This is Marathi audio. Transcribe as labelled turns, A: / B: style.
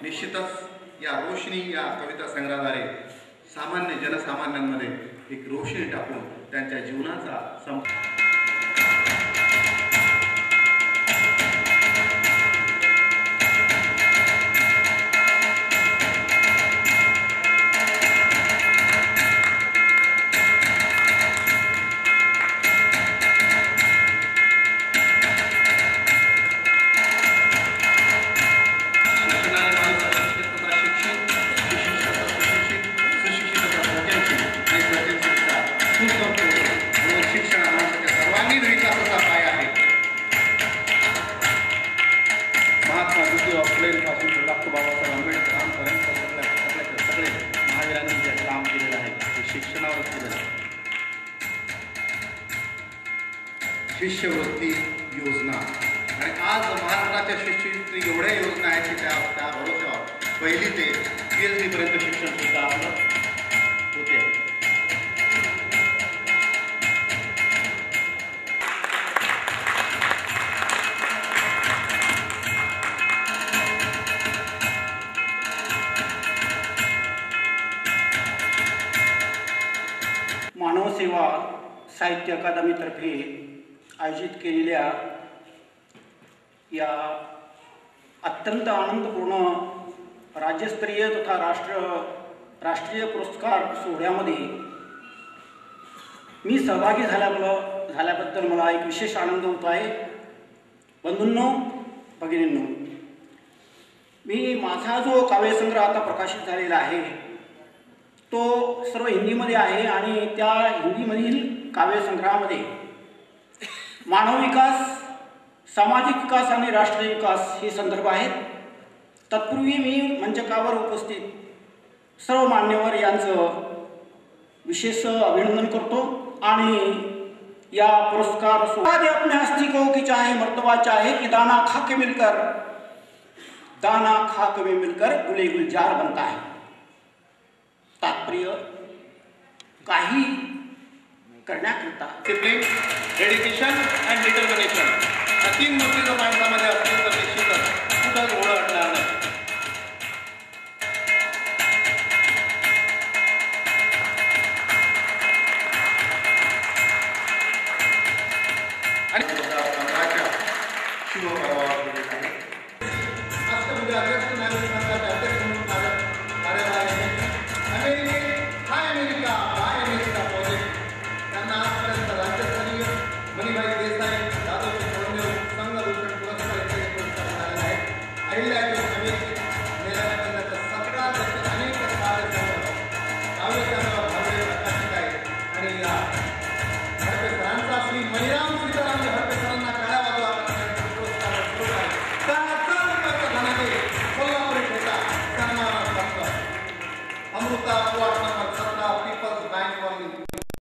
A: निश्चितच या रोशनी या कविता संग्रहाद्वारे सामान्य जनसामान्यांमध्ये एक रोशनी टाकून त्यांच्या जीवनाचा शिष्यवृत्ती योजना आणि आज महाराष्ट्राच्या शिष्यवृत्ती एवढ्या योजना आहेत की त्या भरोश्यावर पहिली ते PhD पर्यंत शिक्षण सुद्धा आपलं होते.
B: मानव सेवा साहित्य अकादमीतर्फे आयोजित केलेल्या या अत्यंत आनंदपूर्ण राज्यस्तरीय तथा राष्ट्रीय पुरस्कार सोहळ्यामध्ये मी सहभागी झाल्याबद्दल मला एक विशेष आनंद होत आहे. बंधूंनो, भगिनींनो, मी माझा जो काव्यसंग्रह आता प्रकाशित झालेला आहे तो सर्व हिंदीमध्ये आहे आणि त्या हिंदीमधील काव्यसंग्रहामध्ये मानव विकास, सामाजिक विकास आणि राष्ट्रीय विकास हे संदर्भ आहेत. तत्पूर्वी मी मंचकावर उपस्थित सर्व मान्यवर यांचं विशेष अभिनंदन करतो आणि या पुरस्कार अपने हस्तिकों की चाहे मर्तबा चाहे कि दाना खाके में मिलकर गुले गुलजार बनता है. तात्पर्य काही करण्याकरिता
A: डिसिप्लिन, डेडिकेशन अँड डिटर्मिनेशन या 3 गोष्टी जर माणसामध्ये असतील तर निश्चितच कुठंच घोडं अडणार नाही. आणि 2015च्या शुभपर्वावर गेलेला आहे. राष्ट्रपती अध्यक्ष नागरिक संघाचे अध्यक्ष म्हणून कार्यभार अमेरिका प्रोजेक्ट त्यांना आजपर्यंत राज्यस्तरीय मणिभाई देसाई, दादोजी कोंडदेव, संघभूषण पुरस्कार इत्यादी पुरस्कार मिळालेले आहेत. अहिल्यादेवी अमेरिकेत नेल्यानंतर 17 अनेक कार्यसंघ काव्यसंग्रह प्रकाशित आहेत आणि या सरांचा श्री महिराम